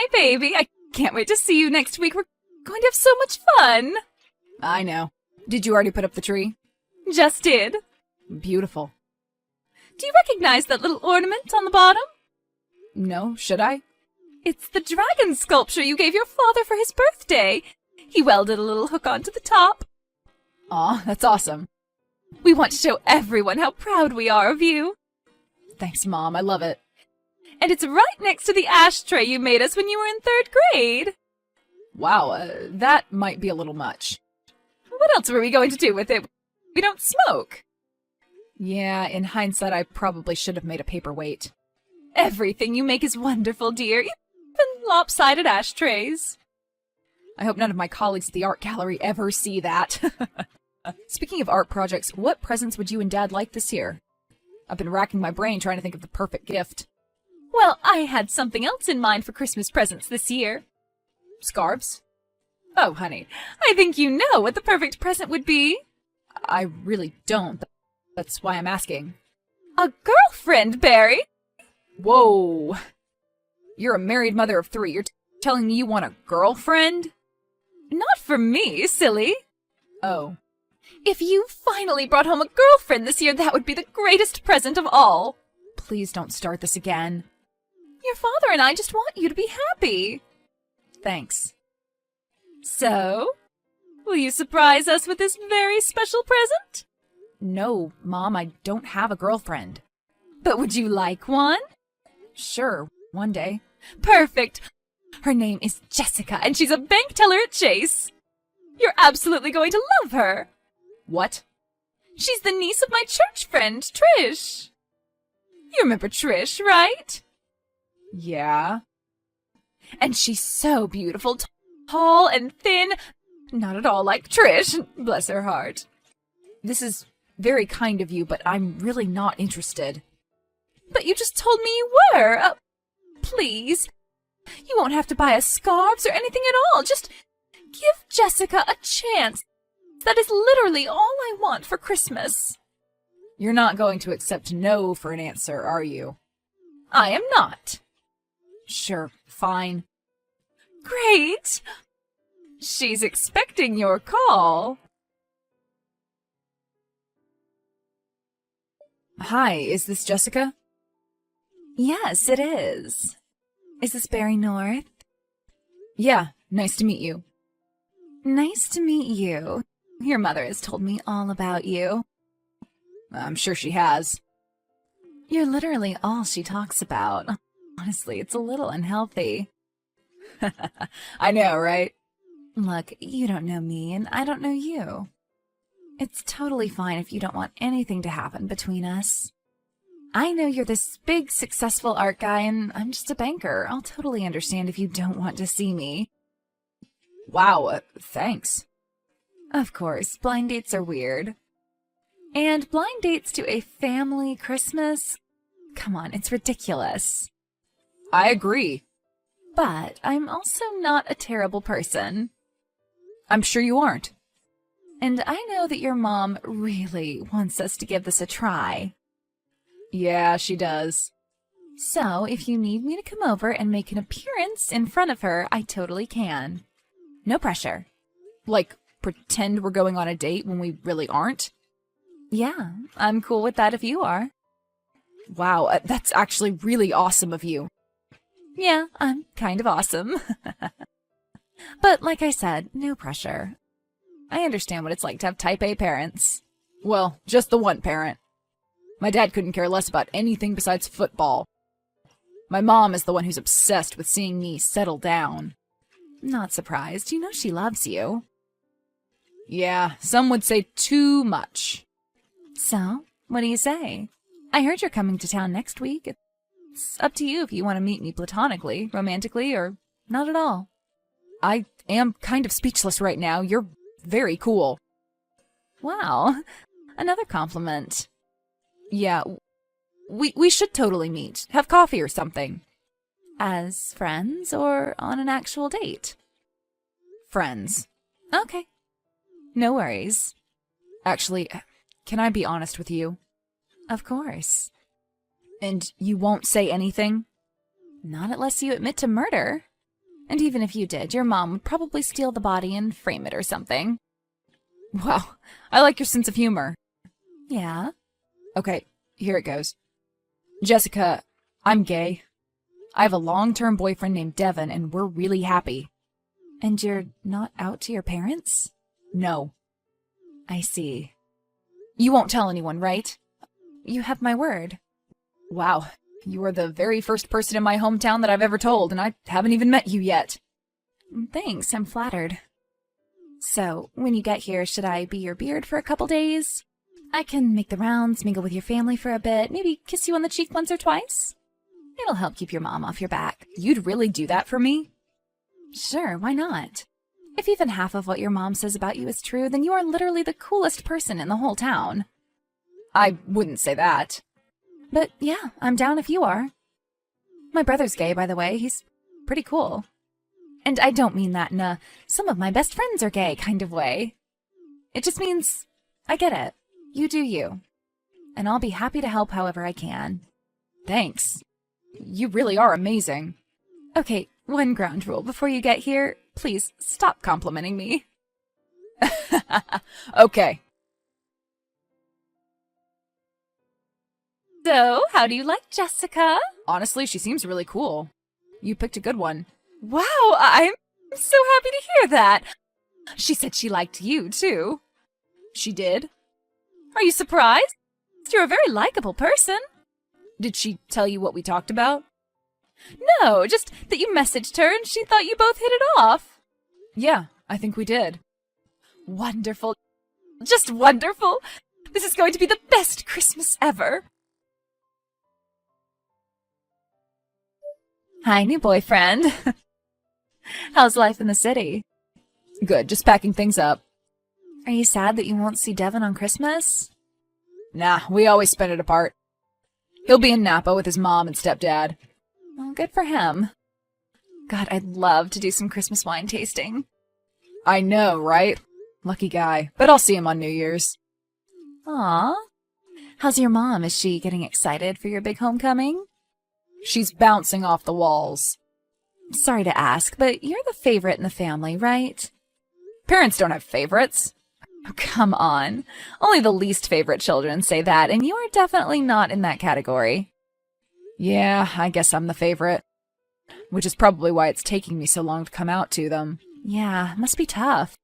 Hi, baby. I can't wait to see you next week. We're going to have so much fun. I know. Did you already put up the tree? Just did. Beautiful. Do you recognize that little ornament on the bottom? No, should I? It's the dragon sculpture you gave your father for his birthday. He welded a little hook onto the top. Aw, that's awesome. We want to show everyone how proud we are of you. Thanks, Mom. I love it. And it's right next to the ashtray you made us when you were in 3rd grade. Wow, that might be a little much. What else were we going to do with it? We don't smoke. Yeah, in hindsight, I probably should have made a paperweight. Everything you make is wonderful, dear. Even lopsided ashtrays. I hope none of my colleagues at the art gallery ever see that. Speaking of art projects, what presents would you and Dad like this year? I've been racking my brain trying to think of the perfect gift. Well, I had something else in mind for Christmas presents this year. Scarves? Oh, honey. I think you know what the perfect present would be. I really don't. That's why I'm asking. A girlfriend, Barry. Whoa. You're a married mother of 3. You're telling me you want a girlfriend? Not for me, silly. Oh. If you finally brought home a girlfriend this year, that would be the greatest present of all. Please don't start this again. Your father and I just want you to be happy. Thanks. So, will you surprise us with this very special present? No, Mom, I don't have a girlfriend. But would you like one? Sure, one day. Perfect. Her name is Jessica, and she's a bank teller at Chase. You're absolutely going to love her. What? She's the niece of my church friend, Trish. You remember Trish, right? Yeah. And she's so beautiful, tall and thin. Not at all like Trish, bless her heart. This is very kind of you, but I'm really not interested. But you just told me you were. Please. You won't have to buy us scarves or anything at all. Just give Jessica a chance. That is literally all I want for Christmas. You're not going to accept no for an answer, are you? I am not. Sure, fine. Great. She's expecting your call. Hi, is this Jessica? Yes, it is. Is this Barry North? Yeah, nice to meet you. Nice to meet you. Your mother has told me all about you. I'm sure she has. You're literally all she talks about. Honestly, it's a little unhealthy. I know, right? Look, you don't know me, and I don't know you. It's totally fine if you don't want anything to happen between us. I know you're this big, successful art guy, and I'm just a banker. I'll totally understand if you don't want to see me. Wow, thanks. Of course, blind dates are weird. And blind dates to a family Christmas? Come on, it's ridiculous. I agree. But I'm also not a terrible person. I'm sure you aren't. And I know that your mom really wants us to give this a try. Yeah, she does. So, if you need me to come over and make an appearance in front of her, I totally can. No pressure. Like, pretend we're going on a date when we really aren't? Yeah, I'm cool with that if you are. Wow, that's actually really awesome of you. Yeah, I'm kind of awesome. But like I said, no pressure. I understand what it's like to have type A parents. Well, just the one parent. My dad couldn't care less about anything besides football. My mom is the one who's obsessed with seeing me settle down. Not surprised. You know she loves you. Yeah, some would say too much. So, what do you say? I heard you're coming to town next week. It's up to you if you want to meet me platonically, romantically, or not at all. I am kind of speechless right now. You're very cool. Wow, another compliment. Yeah, we should totally meet. Have coffee or something. As friends or on an actual date? Friends. Okay. No worries. Actually, can I be honest with you? Of course. And you won't say anything? Not unless you admit to murder. And even if you did, your mom would probably steal the body and frame it or something. Wow, I like your sense of humor. Yeah? Okay, here it goes. Jessica, I'm gay. I have a long-term boyfriend named Devin, and we're really happy. And you're not out to your parents? No. I see. You won't tell anyone, right? You have my word. Wow, you are the very first person in my hometown that I've ever told, and I haven't even met you yet. Thanks, I'm flattered. So, when you get here, should I be your beard for a couple days? I can make the rounds, mingle with your family for a bit, maybe kiss you on the cheek once or twice. It'll help keep your mom off your back. You'd really do that for me? Sure, why not? If even half of what your mom says about you is true, then you are literally the coolest person in the whole town. I wouldn't say that. But yeah, I'm down if you are. My brother's gay, by the way. He's pretty cool. And I don't mean that in a some of my best friends are gay kind of way. It just means I get it. You do you. And I'll be happy to help however I can. Thanks. You really are amazing. Okay, one ground rule before you get here. Please stop complimenting me. Okay. So, how do you like Jessica? Honestly, she seems really cool. You picked a good one. Wow, I'm so happy to hear that. She said she liked you, too. She did? Are you surprised? You're a very likable person. Did she tell you what we talked about? No, just that you messaged her and she thought you both hit it off. Yeah, I think we did. Wonderful. Just wonderful. This is going to be the best Christmas ever. Hi, new boyfriend. How's life in the city? Good, just packing things up. Are you sad that you won't see Devin on Christmas? Nah, we always spend it apart. He'll be in Napa with his mom and stepdad. Well, good for him. God, I'd love to do some Christmas wine tasting. I know, right? Lucky guy. But I'll see him on New Year's. Aw. How's your mom? Is she getting excited for your big homecoming? She's bouncing off the walls. Sorry to ask, but you're the favorite in the family, right? Parents don't have favorites. Oh, come on. Only the least favorite children say that, and you are definitely not in that category. Yeah, I guess I'm the favorite. Which is probably why it's taking me so long to come out to them. Yeah, must be tough.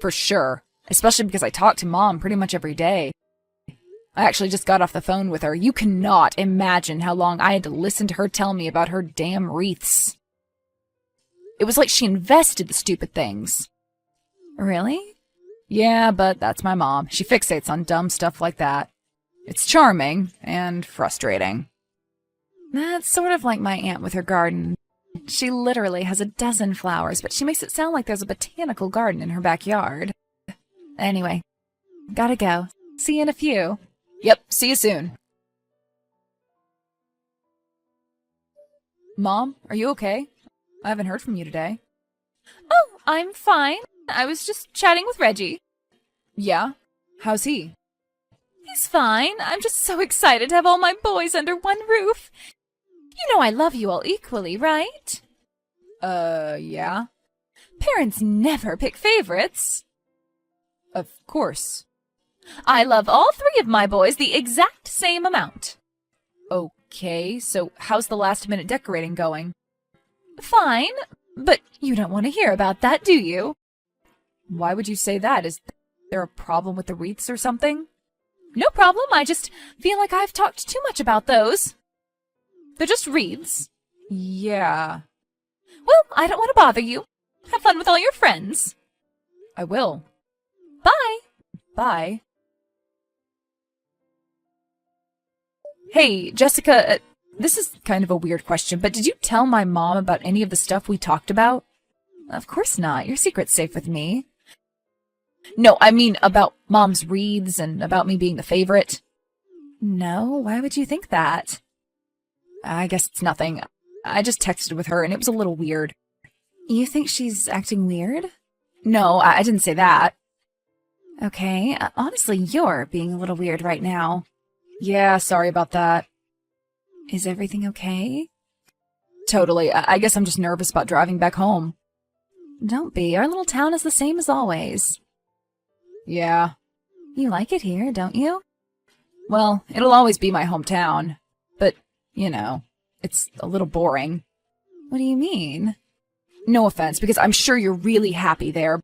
For sure. Especially because I talk to Mom pretty much every day. I actually just got off the phone with her. You cannot imagine how long I had to listen to her tell me about her damn wreaths. It was like she invested the stupid things. Really? Yeah, but that's my mom. She fixates on dumb stuff like that. It's charming and frustrating. That's sort of like my aunt with her garden. She literally has a dozen flowers, but she makes it sound like there's a botanical garden in her backyard. Anyway, gotta go. See you in a few. Yep, see you soon. Mom, are you okay? I haven't heard from you today. Oh, I'm fine. I was just chatting with Reggie. Yeah? How's he? He's fine. I'm just so excited to have all my boys under one roof. You know I love you all equally, right? Yeah? Parents never pick favorites. Of course. I love all three of my boys the exact same amount. Okay, so how's the last-minute decorating going? Fine, but you don't want to hear about that, do you? Why would you say that? Is there a problem with the wreaths or something? No problem, I just feel like I've talked too much about those. They're just wreaths. Yeah. Well, I don't want to bother you. Have fun with all your friends. I will. Bye. Bye. Hey, Jessica, this is kind of a weird question, but did you tell my mom about any of the stuff we talked about? Of course not. Your secret's safe with me. No, I mean about Mom's wreaths and about me being the favorite. No, why would you think that? I guess it's nothing. I just texted with her and it was a little weird. You think she's acting weird? No, I didn't say that. Okay, honestly, you're being a little weird right now. Yeah, sorry about that. Is everything okay? Totally. I guess I'm just nervous about driving back home. Don't be. Our little town is the same as always. Yeah. You like it here, don't you? Well, it'll always be my hometown. But, it's a little boring. What do you mean? No offense, because I'm sure you're really happy there.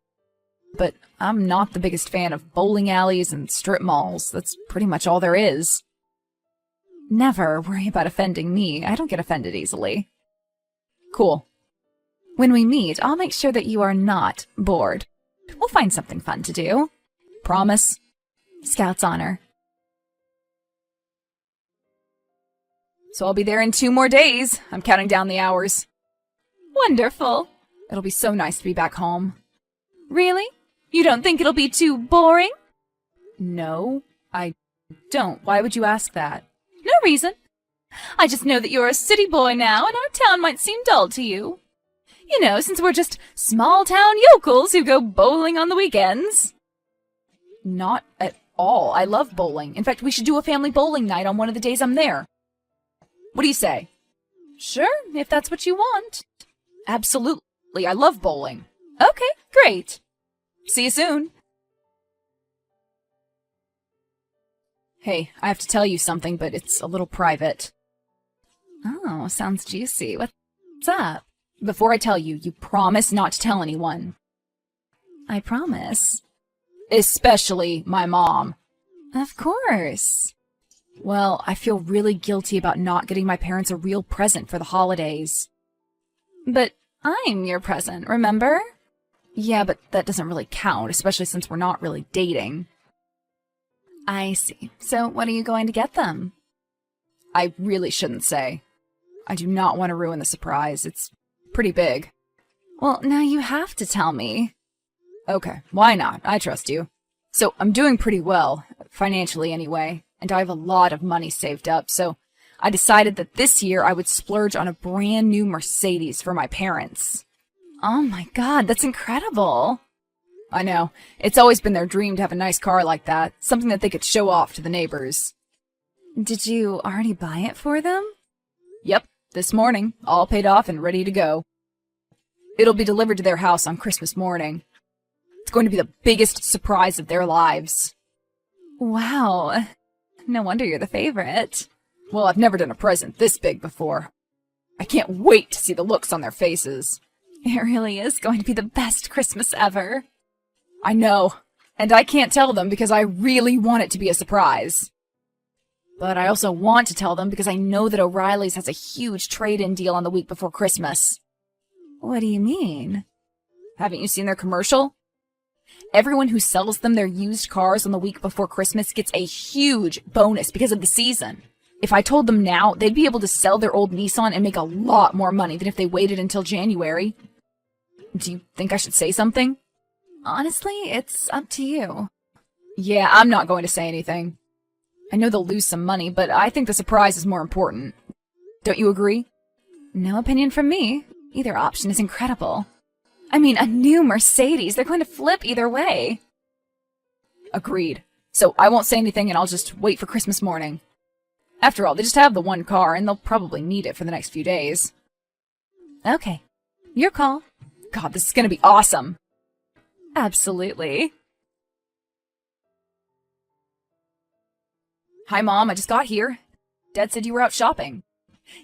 But I'm not the biggest fan of bowling alleys and strip malls. That's pretty much all there is. Never worry about offending me. I don't get offended easily. Cool. When we meet, I'll make sure that you are not bored. We'll find something fun to do. Promise? Scout's honor. So I'll be there in 2 more days. I'm counting down the hours. Wonderful. It'll be so nice to be back home. Really? You don't think it'll be too boring? No, I don't. Why would you ask that? No reason. I just know that you're a city boy now, and our town might seem dull to you. Since we're just small-town yokels who go bowling on the weekends. Not at all. I love bowling. In fact, we should do a family bowling night on one of the days I'm there. What do you say? Sure, if that's what you want. Absolutely. I love bowling. Okay, great. See you soon. Hey, I have to tell you something, but it's a little private. Oh, sounds juicy. What's up? Before I tell you, you promise not to tell anyone. I promise. Especially my mom. Of course. Well, I feel really guilty about not getting my parents a real present for the holidays. But I'm your present, remember? Yeah, but that doesn't really count, especially since we're not really dating. I see. So what are you going to get them? I really shouldn't say. I do not want to ruin the surprise. It's pretty big. Well, now you have to tell me. Okay, why not? I trust you. So I'm doing pretty well, financially anyway, and I have a lot of money saved up, so I decided that this year I would splurge on a brand new Mercedes for my parents. Oh my God, that's incredible. I know. It's always been their dream to have a nice car like that, something that they could show off to the neighbors. Did you already buy it for them? Yep, this morning, all paid off and ready to go. It'll be delivered to their house on Christmas morning. It's going to be the biggest surprise of their lives. Wow. No wonder you're the favorite. Well, I've never done a present this big before. I can't wait to see the looks on their faces. It really is going to be the best Christmas ever. I know, and I can't tell them because I really want it to be a surprise. But I also want to tell them because I know that O'Reilly's has a huge trade-in deal on the week before Christmas. What do you mean? Haven't you seen their commercial? Everyone who sells them their used cars on the week before Christmas gets a huge bonus because of the season. If I told them now, they'd be able to sell their old Nissan and make a lot more money than if they waited until January. Do you think I should say something? Honestly, it's up to you. Yeah, I'm not going to say anything. I know they'll lose some money, but I think the surprise is more important. Don't you agree? No opinion from me. Either option is incredible. I mean, a new Mercedes. They're going to flip either way. Agreed. So I won't say anything and I'll just wait for Christmas morning. After all, they just have the one car and they'll probably need it for the next few days. Okay. Your call. God, this is going to be awesome. Absolutely. Hi, Mom. I just got here. Dad said you were out shopping.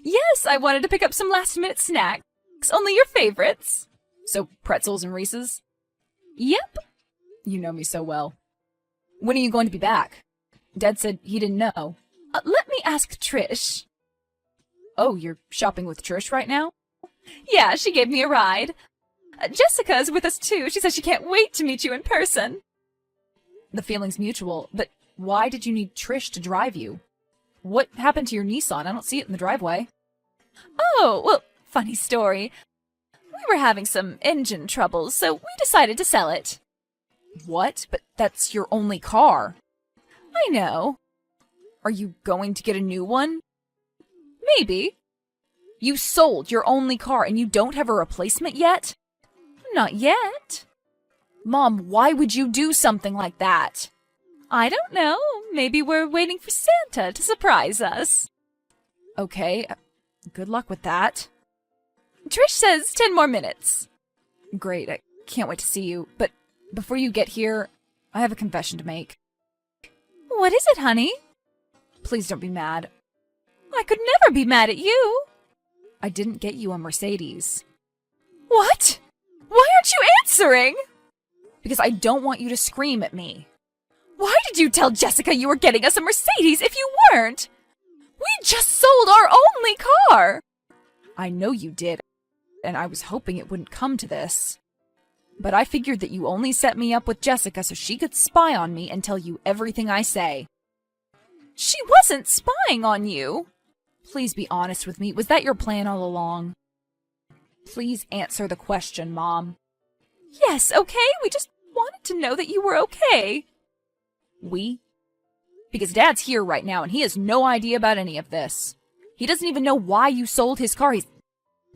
Yes, I wanted to pick up some last-minute snacks. Only your favorites. So, pretzels and Reese's? Yep. You know me so well. When are you going to be back? Dad said he didn't know. Let me ask Trish. Oh, you're shopping with Trish right now? Yeah, she gave me a ride. Jessica's with us too. She says she can't wait to meet you in person. The feeling's mutual, but why did you need Trish to drive you? What happened to your Nissan? I don't see it in the driveway. Oh, well, funny story. We were having some engine troubles, so we decided to sell it. What? But that's your only car. I know. Are you going to get a new one? Maybe. You sold your only car and you don't have a replacement yet? Not yet. Mom, why would you do something like that? I don't know. Maybe we're waiting for Santa to surprise us. Okay. Good luck with that. Trish says 10 more minutes. Great, I can't wait to see you. But before you get here, I have a confession to make. What is it, honey? Please don't be mad. I could never be mad at you. I didn't get you a Mercedes. What? Why aren't you answering? Because I don't want you to scream at me. Why did you tell Jessica you were getting us a Mercedes if you weren't? We just sold our only car. I know you did, and I was hoping it wouldn't come to this. But I figured that you only set me up with Jessica so she could spy on me and tell you everything I say. She wasn't spying on you. Please be honest with me. Was that your plan all along? Please answer the question, Mom. Yes, okay? We just wanted to know that you were okay. We? Because Dad's here right now and he has no idea about any of this. He doesn't even know why you sold his car. He's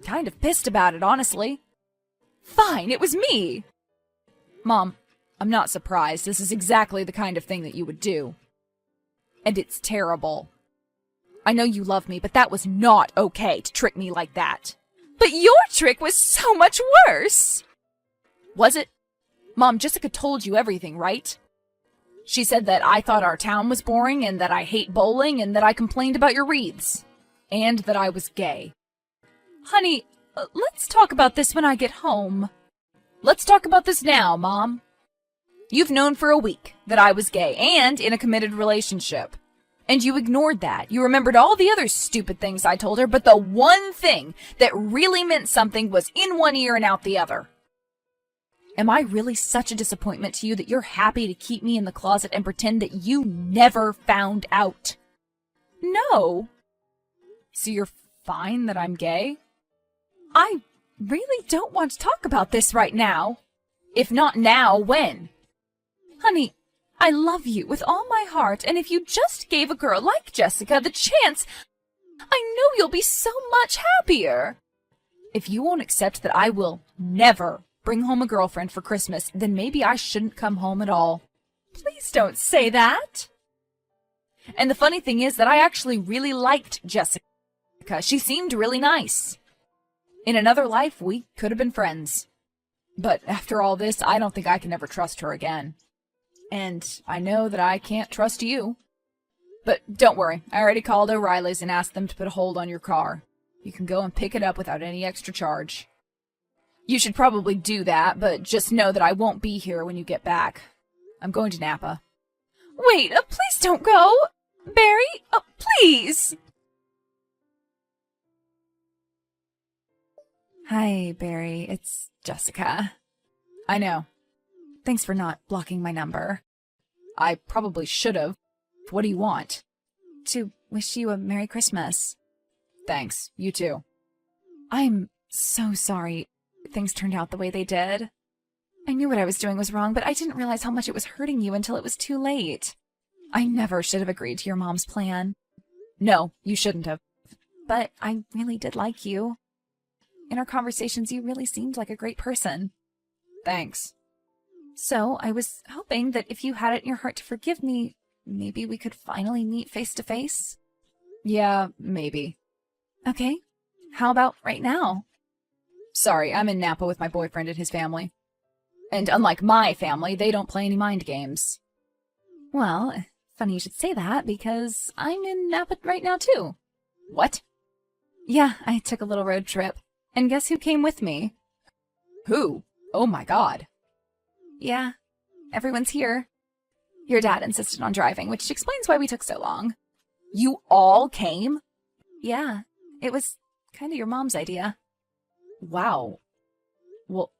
kind of pissed about it, honestly. Fine, it was me. Mom, I'm not surprised. This is exactly the kind of thing that you would do. And it's terrible. I know you love me, but that was not okay to trick me like that. But your trick was so much worse. Was it? Mom, Jessica told you everything, right? She said that I thought our town was boring and that I hate bowling and that I complained about your wreaths. And that I was gay. Honey, let's talk about this when I get home. Let's talk about this now, Mom. You've known for a week that I was gay and in a committed relationship. And you ignored that. You remembered all the other stupid things I told her, but the one thing that really meant something was in one ear and out the other. Am I really such a disappointment to you that you're happy to keep me in the closet and pretend that you never found out? No. So you're fine that I'm gay? I really don't want to talk about this right now. If not now, when? Honey, I love you with all my heart, and if you just gave a girl like Jessica the chance, I know you'll be so much happier. If you won't accept that I will never bring home a girlfriend for Christmas, then maybe I shouldn't come home at all. Please don't say that. And the funny thing is that I actually really liked Jessica. She seemed really nice. In another life, we could have been friends. But after all this, I don't think I can ever trust her again. And I know that I can't trust you. But don't worry, I already called O'Reilly's and asked them to put a hold on your car. You can go and pick it up without any extra charge. You should probably do that, but just know that I won't be here when you get back. I'm going to Napa. Wait, please don't go! Barry, please! Hi, Barry. It's Jessica. I know. Thanks for not blocking my number. I probably should have. What do you want? To wish you a Merry Christmas. Thanks. You too. I'm so sorry things turned out the way they did. I knew what I was doing was wrong, but I didn't realize how much it was hurting you until it was too late. I never should have agreed to your mom's plan. No, you shouldn't have. But I really did like you. In our conversations, you really seemed like a great person. Thanks. So, I was hoping that if you had it in your heart to forgive me, maybe we could finally meet face to face? Yeah, maybe. Okay. How about right now? Sorry, I'm in Napa with my boyfriend and his family. And unlike my family, they don't play any mind games. Well, funny you should say that, because I'm in Napa right now, too. What? Yeah, I took a little road trip. And guess who came with me? Who? Oh my god. Yeah, everyone's here. Your dad insisted on driving, which explains why we took so long. You all came? Yeah, it was kind of your mom's idea. Wow. Well,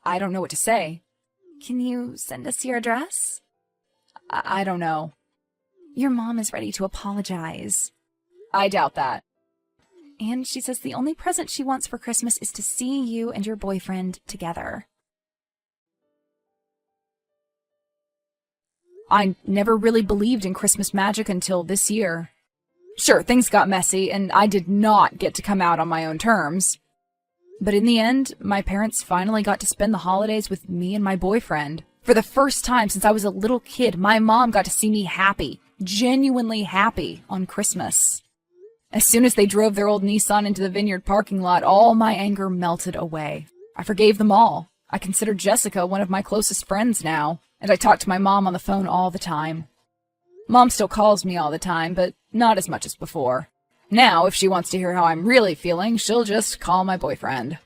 I don't know what to say. Can you send us your address? I don't know. Your mom is ready to apologize. I doubt that. And she says the only present she wants for Christmas is to see you and your boyfriend together. I never really believed in Christmas magic until this year. Sure, things got messy, and I did not get to come out on my own terms. But in the end, my parents finally got to spend the holidays with me and my boyfriend. For the first time since I was a little kid, my mom got to see me happy, genuinely happy, on Christmas. As soon as they drove their old Nissan into the vineyard parking lot, all my anger melted away. I forgave them all. I consider Jessica one of my closest friends now, and I talk to my mom on the phone all the time. Mom still calls me all the time, but not as much as before. Now, if she wants to hear how I'm really feeling, she'll just call my boyfriend.